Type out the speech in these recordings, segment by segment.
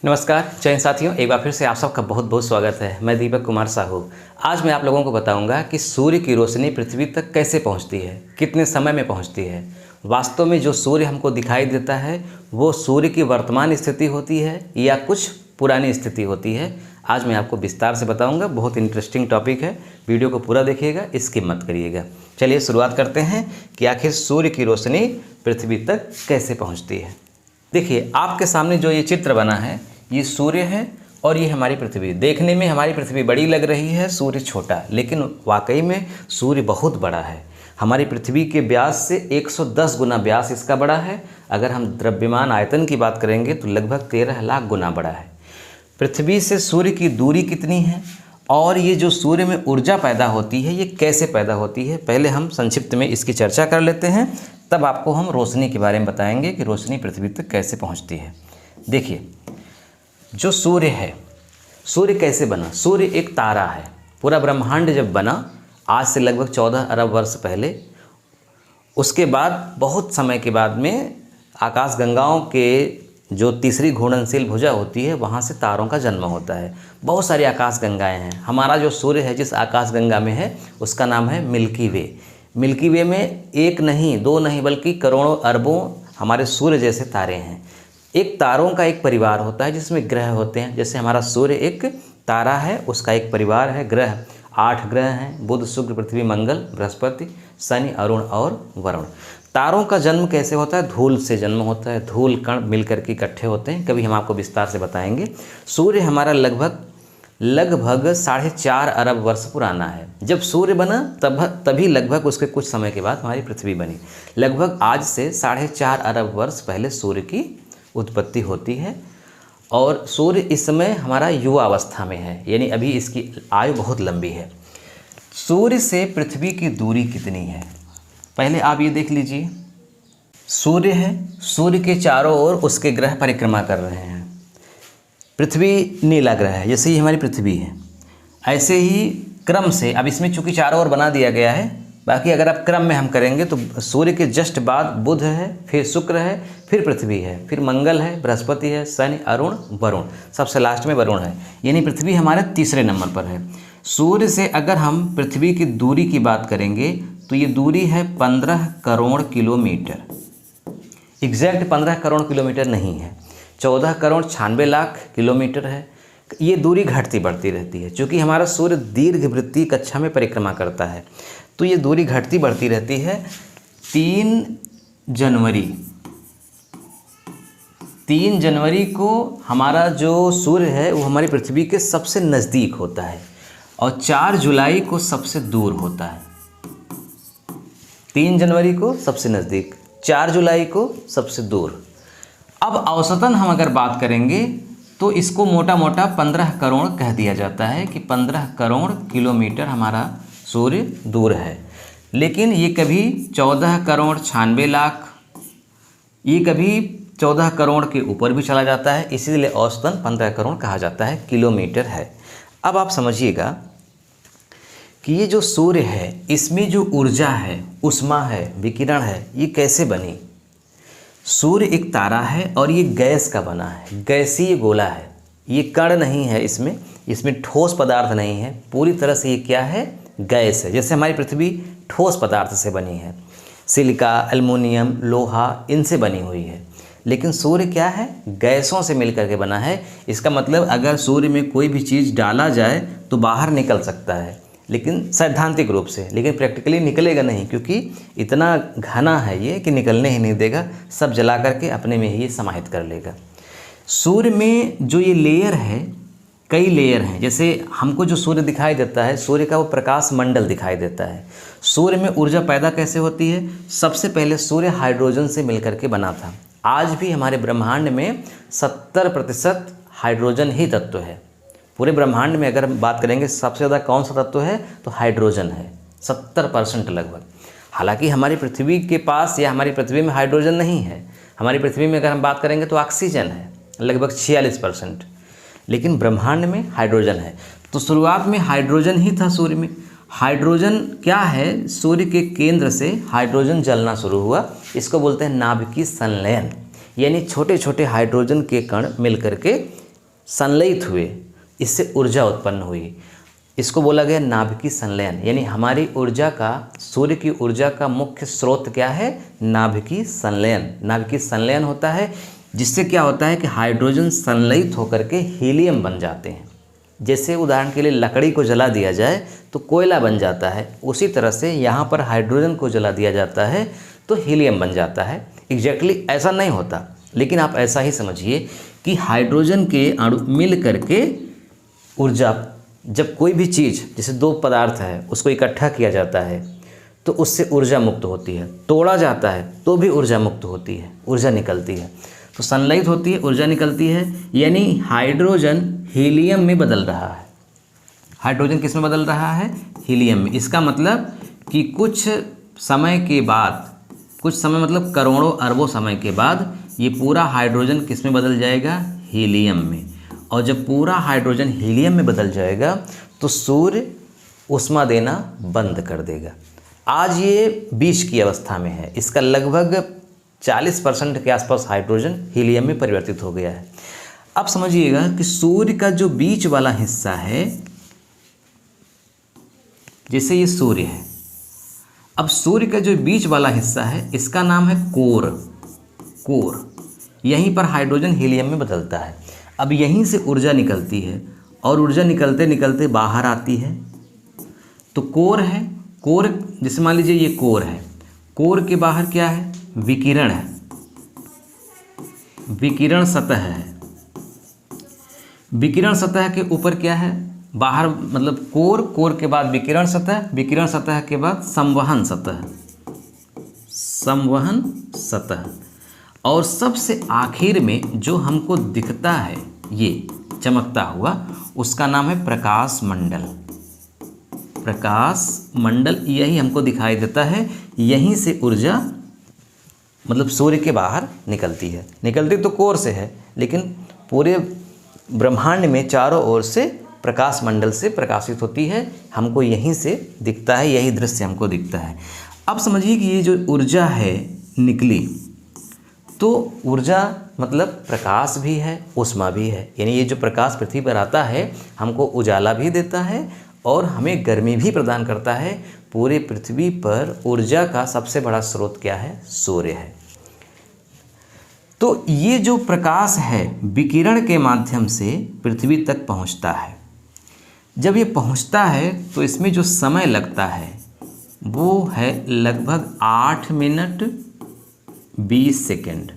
नमस्कार जय हिंद साथियों, एक बार फिर से आप सबका बहुत बहुत स्वागत है। मैं दीपक कुमार साहू। आज मैं आप लोगों को बताऊंगा कि सूर्य की रोशनी पृथ्वी तक कैसे पहुंचती है, कितने समय में पहुंचती है। वास्तव में जो सूर्य हमको दिखाई देता है वो सूर्य की वर्तमान स्थिति होती है या कुछ पुरानी स्थिति होती है। आज मैं आपको विस्तार से बताऊँगा। बहुत इंटरेस्टिंग टॉपिक है, वीडियो को पूरा देखिएगा, स्किप मत करिएगा। चलिए शुरुआत करते हैं कि आखिर सूर्य की रोशनी पृथ्वी तक कैसे पहुँचती है। देखिए आपके सामने जो ये चित्र बना है ये सूर्य है और ये हमारी पृथ्वी। देखने में हमारी पृथ्वी बड़ी लग रही है, सूर्य छोटा, लेकिन वाकई में सूर्य बहुत बड़ा है। हमारी पृथ्वी के व्यास से 110 गुना व्यास इसका बड़ा है। अगर हम द्रव्यमान आयतन की बात करेंगे तो लगभग 13 लाख गुना बड़ा है। पृथ्वी से सूर्य की दूरी कितनी है और ये जो सूर्य में ऊर्जा पैदा होती है ये कैसे पैदा होती है, पहले हम संक्षिप्त में इसकी चर्चा कर लेते हैं। तब आपको हम रोशनी के बारे में बताएंगे कि रोशनी पृथ्वी तक कैसे पहुँचती है। देखिए जो सूर्य है, सूर्य कैसे बना। सूर्य एक तारा है। पूरा ब्रह्मांड जब बना आज से लगभग 14 अरब वर्ष पहले, उसके बाद बहुत समय के बाद में आकाशगंगाओं के जो तीसरी घूर्णनशील भुजा होती है वहाँ से तारों का जन्म होता है। बहुत सारी आकाशगंगाएं हैं। हमारा जो सूर्य है जिस आकाशगंगा में है उसका नाम है मिल्की वे। मिल्की वे में एक नहीं दो नहीं बल्कि करोड़ों अरबों हमारे सूर्य जैसे तारे हैं। एक तारों का एक परिवार होता है जिसमें ग्रह होते हैं। जैसे हमारा सूर्य एक तारा है, उसका एक परिवार है ग्रह। 8 ग्रह हैं, बुध शुक्र पृथ्वी मंगल बृहस्पति शनि अरुण और वरुण। तारों का जन्म कैसे होता है? धूल से जन्म होता है। धूल कण मिलकर के इकट्ठे होते हैं। कभी हम आपको विस्तार से बताएंगे। सूर्य हमारा लगभग 4.5 अरब वर्ष पुराना है। जब सूर्य बना तभी लगभग उसके कुछ समय के बाद हमारी पृथ्वी बनी। लगभग आज से 4.5 अरब वर्ष पहले सूर्य की उत्पत्ति होती है और सूर्य इस समय हमारा युवा अवस्था में है, यानी अभी इसकी आयु बहुत लंबी है। सूर्य से पृथ्वी की दूरी कितनी है पहले आप ये देख लीजिए। सूर्य है, सूर्य के चारों ओर उसके ग्रह परिक्रमा कर रहे हैं। पृथ्वी नीला ग्रह है, जैसे ही हमारी पृथ्वी है ऐसे ही क्रम से, अब इसमें चूंकि चारों ओर बना दिया गया है, बाकी अगर आप क्रम में हम करेंगे तो सूर्य के जस्ट बाद बुध है, फिर शुक्र है, फिर पृथ्वी है, फिर मंगल है, बृहस्पति है, शनि अरुण वरुण, सबसे लास्ट में वरुण है। यानी पृथ्वी हमारे तीसरे नंबर पर है। सूर्य से अगर हम पृथ्वी की दूरी की बात करेंगे तो ये दूरी है 15 crore kilometre. Exact 15 crore kilometre नहीं है, 14 करोड़ 96 लाख किलोमीटर है। ये दूरी घटती बढ़ती रहती है। चूँकि हमारा सूर्य दीर्घवृत्तीय कक्षा में परिक्रमा करता है तो ये दूरी घटती बढ़ती रहती है। 3 जनवरी को हमारा जो सूर्य है वो हमारी पृथ्वी के सबसे नज़दीक होता है और 4 जुलाई को सबसे दूर होता है। 3 जनवरी को सबसे नज़दीक, 4 जुलाई को सबसे दूर। अब औसतन हम अगर बात करेंगे तो इसको मोटा मोटा 15 करोड़ कह दिया जाता है कि 15 करोड़ किलोमीटर हमारा सूर्य दूर है। लेकिन ये कभी 14 करोड़ 96 लाख, ये कभी 14 करोड़ के ऊपर भी चला जाता है, इसीलिए औसतन 15 करोड़ कहा जाता है, किलोमीटर है। अब आप समझिएगा कि ये जो सूर्य है इसमें जो ऊर्जा है, उष्मा है, विकिरण है, ये कैसे बनी। सूर्य एक तारा है और ये गैस का बना है, गैसीय गोला है। ये कण नहीं है, इसमें ठोस पदार्थ नहीं है। पूरी तरह से ये क्या है? गैस है। जैसे हमारी पृथ्वी ठोस पदार्थ से बनी है, सिलिका, एल्युमिनियम, लोहा, इनसे बनी हुई है। लेकिन सूर्य क्या है? गैसों से मिलकर के बना है। इसका मतलब अगर सूर्य में कोई भी चीज़ डाला जाए तो बाहर निकल सकता है, लेकिन सैद्धांतिक रूप से, लेकिन प्रैक्टिकली निकलेगा नहीं, क्योंकि इतना घना है ये कि निकलने ही नहीं देगा। सब जला करके अपने में ही ये समाहित कर लेगा। सूर्य में जो ये लेयर है, कई लेयर हैं। जैसे हमको जो सूर्य दिखाई देता है, सूर्य का वो प्रकाश मंडल दिखाई देता है। सूर्य में ऊर्जा पैदा कैसे होती है? सबसे पहले सूर्य हाइड्रोजन से मिलकर के बना था। आज भी हमारे ब्रह्मांड में 70% हाइड्रोजन ही तत्व है। पूरे ब्रह्मांड में अगर हम बात करेंगे सबसे ज़्यादा कौन सा तत्व है तो हाइड्रोजन है, 70% लगभग। हालांकि हमारी पृथ्वी के पास या हमारी पृथ्वी में हाइड्रोजन नहीं है। हमारी पृथ्वी में अगर हम बात करेंगे तो ऑक्सीजन है लगभग 46%, लेकिन ब्रह्मांड में हाइड्रोजन है। तो शुरुआत में हाइड्रोजन ही था सूर्य में। हाइड्रोजन क्या है? सूर्य के केंद्र से हाइड्रोजन जलना शुरू हुआ। इसको बोलते हैं नाभिकीय संलयन। यानी छोटे छोटे हाइड्रोजन के कण मिलकर के संलयित हुए, इससे ऊर्जा उत्पन्न हुई। इसको बोला गया नाभिकीय संलयन। यानी हमारी ऊर्जा का, सूर्य की ऊर्जा का मुख्य स्रोत क्या है? नाभिकीय संलयन। नाभिकीय संलयन होता है जिससे क्या होता है कि हाइड्रोजन संलयित होकर के हीलियम बन जाते हैं। जैसे उदाहरण के लिए लकड़ी को जला दिया जाए तो कोयला बन जाता है, उसी तरह से यहाँ पर हाइड्रोजन को जला दिया जाता है तो हीलियम बन जाता है। एग्जैक्टली ऐसा नहीं होता, लेकिन आप ऐसा ही समझिए कि हाइड्रोजन के अणु मिल करके ऊर्जा, जब कोई भी चीज़ जैसे दो पदार्थ है उसको इकट्ठा किया जाता है तो उससे ऊर्जा मुक्त होती है, तोड़ा जाता है तो भी ऊर्जा मुक्त होती है, ऊर्जा निकलती है। तो संलयित होती है, ऊर्जा निकलती है, यानी हाइड्रोजन हीलियम में बदल रहा है। हाइड्रोजन किस में बदल रहा है? हीलियम में। इसका मतलब कि कुछ समय के बाद, कुछ समय मतलब करोड़ों अरबों समय के बाद ये पूरा हाइड्रोजन किस में बदल जाएगा? हीलियम में। और जब पूरा हाइड्रोजन हीलियम में बदल जाएगा तो सूर्य ऊष्मा देना बंद कर देगा। आज ये बीच की अवस्था में है, इसका लगभग 40% के आसपास हाइड्रोजन हीलियम में परिवर्तित हो गया है। अब समझिएगा कि सूर्य का जो बीच वाला हिस्सा है, जैसे ये सूर्य है, अब सूर्य का जो बीच वाला हिस्सा है इसका नाम है कोर। कोर, यहीं पर हाइड्रोजन हीलियम में बदलता है। अब यहीं से ऊर्जा निकलती है और ऊर्जा निकलते निकलते बाहर आती है। तो कोर है, कोर जैसे मान लीजिए ये कोर है, कोर के बाहर क्या है? विकिरण है, विकिरण सतह है। विकिरण सतह के ऊपर क्या है? बाहर मतलब कोर, कोर के बाद विकिरण सतह, विकिरण सतह के बाद संवहन सतह, संवहन सतह। और सबसे आखिर में जो हमको दिखता है ये चमकता हुआ, उसका नाम है प्रकाश मंडल। प्रकाश मंडल यही हमको दिखाई देता है। यहीं से ऊर्जा मतलब सूर्य के बाहर निकलती है। निकलती तो कोर से है, लेकिन पूरे ब्रह्मांड में चारों ओर से प्रकाश मंडल से प्रकाशित होती है। हमको यहीं से दिखता है, यही दृश्य हमको दिखता है। अब समझिए कि ये जो ऊर्जा है निकली, तो ऊर्जा मतलब प्रकाश भी है, ऊष्मा भी है। यानी ये जो प्रकाश पृथ्वी पर आता है हमको उजाला भी देता है और हमें गर्मी भी प्रदान करता है। पूरे पृथ्वी पर ऊर्जा का सबसे बड़ा स्रोत क्या है? सूर्य है। तो ये जो प्रकाश है विकिरण के माध्यम से पृथ्वी तक पहुंचता है। जब ये पहुंचता है तो इसमें जो समय लगता है वो है लगभग 8 मिनट 20 सेकेंड,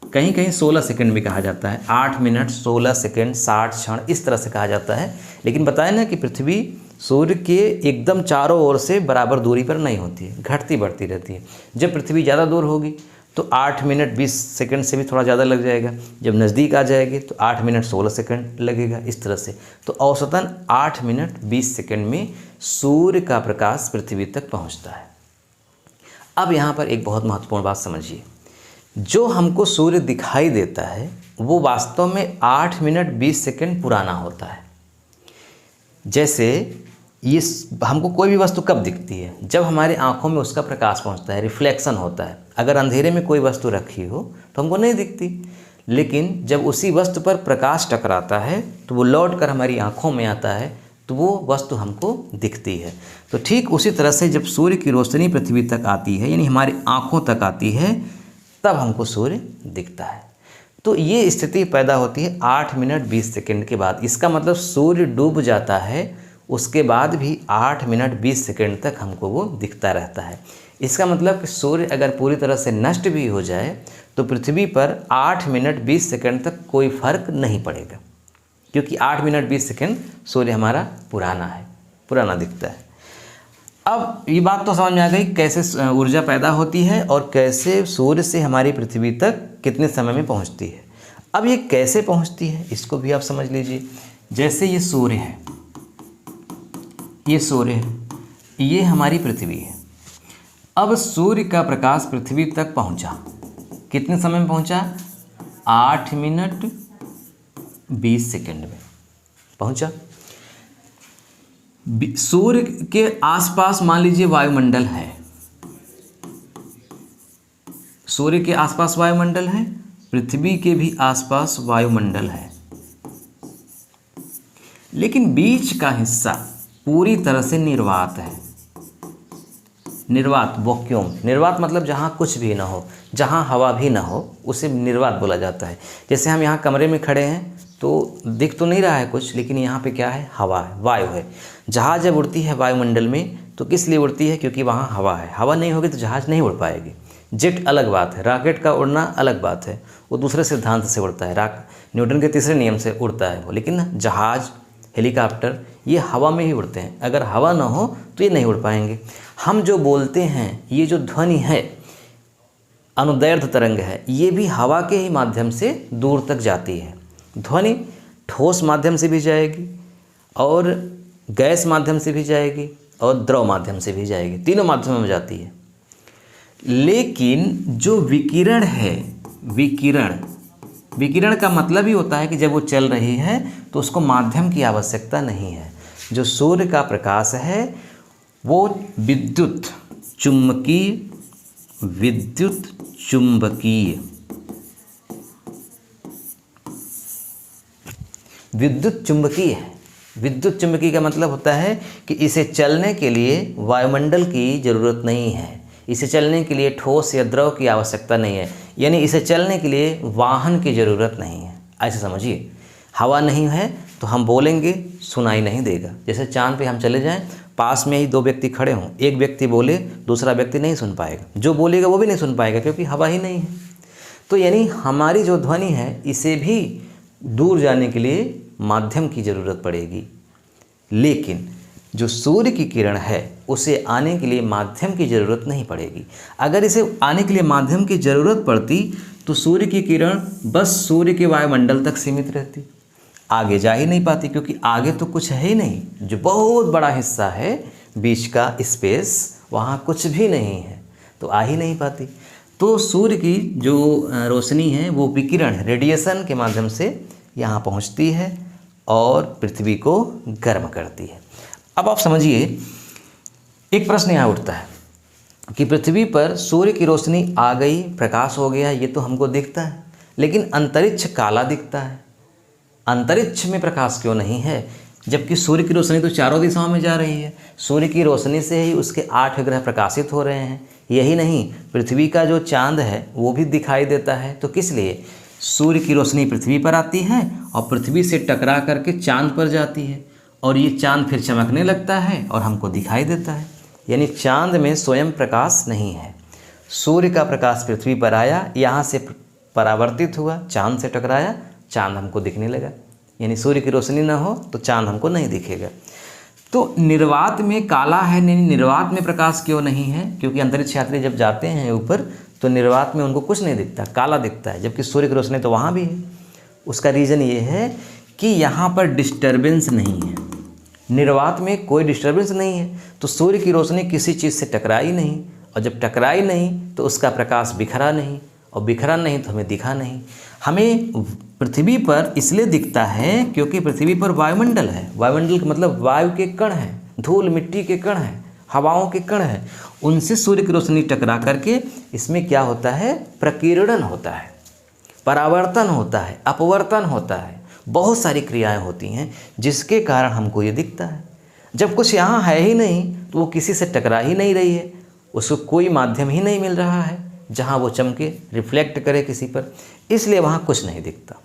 कहीं कहीं 16 सेकेंड भी कहा जाता है। 8 मिनट 16 सेकेंड 60 क्षण इस तरह से कहा जाता है। लेकिन बताया ना कि पृथ्वी सूर्य के एकदम चारों ओर से बराबर दूरी पर नहीं होती है, घटती बढ़ती रहती है। जब पृथ्वी ज़्यादा दूर होगी तो 8 मिनट 20 सेकेंड से भी थोड़ा ज़्यादा लग जाएगा। जब नज़दीक आ जाएगी तो 8 मिनट 16 सेकेंड लगेगा, इस तरह से। तो औसतन 8 मिनट 20 सेकेंड में सूर्य का प्रकाश पृथ्वी तक पहुंचता है। अब यहाँ पर एक बहुत महत्वपूर्ण बात समझिए, जो हमको सूर्य दिखाई देता है वो वास्तव में 8 मिनट 20 सेकेंड पुराना होता है। जैसे ये हमको कोई भी वस्तु कब दिखती है? जब हमारे आँखों में उसका प्रकाश पहुँचता है, रिफ्लेक्शन होता है। अगर अंधेरे में कोई वस्तु रखी हो तो हमको नहीं दिखती, लेकिन जब उसी वस्तु पर प्रकाश टकराता है तो वो लौट कर हमारी आँखों में आता है, तो वो वस्तु हमको दिखती है। तो ठीक उसी तरह से जब सूर्य की रोशनी पृथ्वी तक आती है, यानी हमारी आँखों तक आती है, तब हमको सूर्य दिखता है। तो ये स्थिति पैदा होती है 8 मिनट 20 सेकेंड के बाद। इसका मतलब सूर्य डूब जाता है, उसके बाद भी 8 मिनट 20 सेकेंड तक हमको वो दिखता रहता है। इसका मतलब कि सूर्य अगर पूरी तरह से नष्ट भी हो जाए तो पृथ्वी पर 8 मिनट 20 सेकेंड तक कोई फर्क नहीं पड़ेगा, क्योंकि 8 मिनट 20 सेकेंड सूर्य हमारा पुराना है, पुराना दिखता है। अब ये बात तो समझ में आ गई कैसे ऊर्जा पैदा होती है और कैसे सूर्य से हमारी पृथ्वी तक कितने समय में पहुंचती है। अब ये कैसे पहुंचती है इसको भी आप समझ लीजिए। जैसे ये सूर्य है, ये सूर्य है, ये हमारी पृथ्वी है। अब सूर्य का प्रकाश पृथ्वी तक पहुंचा, कितने समय में पहुंचा? 8 मिनट 20 सेकेंड में पहुंचा। सूर्य के आसपास मान लीजिए वायुमंडल है, सूर्य के आसपास वायुमंडल है, पृथ्वी के भी आसपास वायुमंडल है। लेकिन बीच का हिस्सा पूरी तरह से निर्वात है। निर्वात, वैक्यूम। निर्वात मतलब जहाँ कुछ भी ना हो, जहाँ हवा भी ना हो, उसे निर्वात बोला जाता है। जैसे हम यहाँ कमरे में खड़े हैं तो दिख तो नहीं रहा है कुछ, लेकिन यहाँ पे क्या है, हवा है, वायु है। जहाज़ जब उड़ती है वायुमंडल में तो किस लिए उड़ती है, क्योंकि वहाँ हवा है। हवा नहीं होगी तो जहाज़ नहीं उड़ पाएगी। जेट अलग बात है, रॉकेट का उड़ना अलग बात है, वो दूसरे सिद्धांत से उड़ता है, न्यूटन के तीसरे नियम से उड़ता है वो। लेकिन जहाज़, हेलीकॉप्टर ये हवा में ही उड़ते हैं। अगर हवा ना हो तो ये नहीं उड़ पाएंगे। हम जो बोलते हैं, ये जो ध्वनि है, अनुदैर्ध्य तरंग है, ये भी हवा के ही माध्यम से दूर तक जाती है। ध्वनि ठोस माध्यम से भी जाएगी और गैस माध्यम से भी जाएगी और द्रव माध्यम से भी जाएगी, तीनों माध्यमों में जाती है। लेकिन जो विकिरण है, विकिरण का मतलब ही होता है कि जब वो चल रही है तो उसको माध्यम की आवश्यकता नहीं है। जो सूर्य का प्रकाश है वो विद्युत चुंबकीय है। विद्युत चुंबकीय का मतलब होता है कि इसे चलने के लिए वायुमंडल की ज़रूरत नहीं है, इसे चलने के लिए ठोस या द्रव की आवश्यकता नहीं है, यानी इसे चलने के लिए वाहन की ज़रूरत नहीं है। ऐसे समझिए, हवा नहीं है तो हम बोलेंगे सुनाई नहीं देगा। जैसे चांद पे हम चले जाएं, पास में ही दो व्यक्ति खड़े हों, एक व्यक्ति बोले दूसरा व्यक्ति नहीं सुन पाएगा, जो बोलेगा वो भी नहीं सुन पाएगा, क्योंकि हवा ही नहीं है। तो यानी हमारी जो ध्वनि है, इसे भी दूर जाने के लिए माध्यम की ज़रूरत पड़ेगी। लेकिन जो सूर्य की किरण है उसे आने के लिए माध्यम की ज़रूरत नहीं पड़ेगी। अगर इसे आने के लिए माध्यम की ज़रूरत पड़ती तो सूर्य की किरण बस सूर्य के वायुमंडल तक सीमित रहती, आगे जा ही नहीं पाती, क्योंकि आगे तो कुछ है ही नहीं। जो बहुत बड़ा हिस्सा है बीच का स्पेस, वहाँ कुछ भी नहीं है, तो आ ही नहीं पाती। तो सूर्य की जो रोशनी है वो विकिरण, रेडिएशन के माध्यम से यहाँ पहुँचती है और पृथ्वी को गर्म करती है। अब आप समझिए, एक प्रश्न यहाँ उठता है कि पृथ्वी पर सूर्य की रोशनी आ गई, प्रकाश हो गया, ये तो हमको दिखता है, लेकिन अंतरिक्ष काला दिखता है। अंतरिक्ष में प्रकाश क्यों नहीं है, जबकि सूर्य की रोशनी तो चारों दिशाओं में जा रही है। सूर्य की रोशनी से ही उसके 8 ग्रह प्रकाशित हो रहे हैं। यही नहीं, पृथ्वी का जो चांद है वो भी दिखाई देता है। तो किस लिए सूर्य की रोशनी पृथ्वी पर आती है और पृथ्वी से टकरा करके चांद पर जाती है, और ये चांद फिर चमकने लगता है और हमको दिखाई देता है। यानी चांद में स्वयं प्रकाश नहीं है। सूर्य का प्रकाश पृथ्वी पर आया, यहाँ से परावर्तित हुआ, चांद से टकराया, चांद हमको दिखने लगा। यानी सूर्य की रोशनी ना हो तो चांद हमको नहीं दिखेगा। तो निर्वात में काला है, नहीं, निर्वात में प्रकाश क्यों नहीं है, क्योंकि अंतरिक्ष यात्री जब जाते हैं ऊपर तो निर्वात में उनको कुछ नहीं दिखता, काला दिखता है, जबकि सूर्य की रोशनी तो वहाँ भी है। उसका रीज़न ये है कि यहाँ पर डिस्टर्बेंस नहीं है, निर्वात में कोई डिस्टर्बेंस नहीं है, तो सूर्य की रोशनी किसी चीज़ से टकराई नहीं, और जब टकराई नहीं तो उसका प्रकाश बिखरा नहीं, और बिखरा नहीं तो हमें दिखा नहीं। हमें पृथ्वी पर इसलिए दिखता है क्योंकि पृथ्वी पर वायुमंडल है। वायुमंडल का मतलब वायु के कण हैं, धूल मिट्टी के कण हैं, हवाओं के कण हैं, उनसे सूर्य की रोशनी टकरा करके इसमें क्या होता है, प्रकीर्णन होता है, परावर्तन होता है, अपवर्तन होता है, बहुत सारी क्रियाएं होती हैं जिसके कारण हमको ये दिखता है। जब कुछ यहाँ है ही नहीं तो वो किसी से टकरा ही नहीं रही है, उसको कोई माध्यम ही नहीं मिल रहा है जहाँ वो चमके, रिफ्लेक्ट करे किसी पर, इसलिए वहाँ कुछ नहीं दिखता।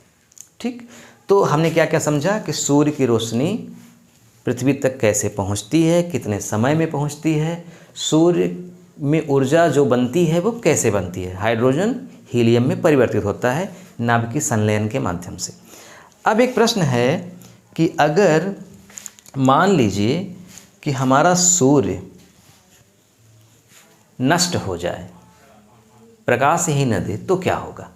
ठीक, तो हमने क्या क्या समझा कि सूर्य की रोशनी पृथ्वी तक कैसे पहुँचती है, कितने समय में पहुँचती है, सूर्य में ऊर्जा जो बनती है वो कैसे बनती है, हाइड्रोजन हीलियम में परिवर्तित होता है नाभिकीय संलयन के माध्यम से। अब एक प्रश्न है कि अगर मान लीजिए कि हमारा सूर्य नष्ट हो जाए, प्रकाश ही न दे, तो क्या होगा।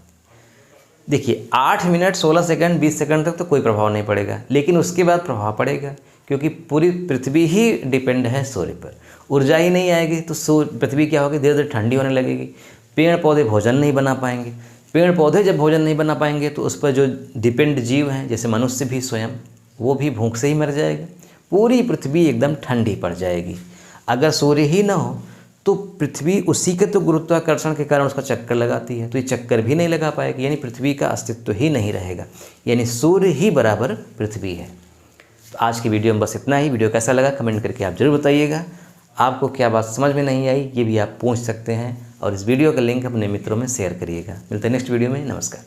देखिए 8 मिनट 16 सेकंड 20 सेकंड तक तो कोई प्रभाव नहीं पड़ेगा, लेकिन उसके बाद प्रभाव पड़ेगा, क्योंकि पूरी पृथ्वी ही डिपेंड है सूर्य पर। ऊर्जा ही नहीं आएगी तो पृथ्वी क्या होगी, धीरे धीरे ठंडी होने लगेगी, पेड़ पौधे भोजन नहीं बना पाएंगे, पेड़ पौधे जब भोजन नहीं बना पाएंगे तो उस पर जो डिपेंड जीव हैं, जैसे मनुष्य भी स्वयं, वो भी भूख से ही मर जाएगा। पूरी पृथ्वी एकदम ठंडी पड़ जाएगी। अगर सूर्य ही ना हो तो पृथ्वी उसी के तो गुरुत्वाकर्षण के कारण उसका चक्कर लगाती है, तो ये चक्कर भी नहीं लगा पाएगी, यानी पृथ्वी का अस्तित्व ही नहीं रहेगा। यानी सूर्य ही बराबर पृथ्वी है। तो आज की वीडियो में बस इतना ही। वीडियो कैसा लगा कमेंट करके आप ज़रूर बताइएगा। आपको क्या बात समझ में नहीं आई ये भी आप पूछ सकते हैं, और इस वीडियो का लिंक अपने मित्रों में शेयर करिएगा। मिलते हैं नेक्स्ट वीडियो में। नमस्कार।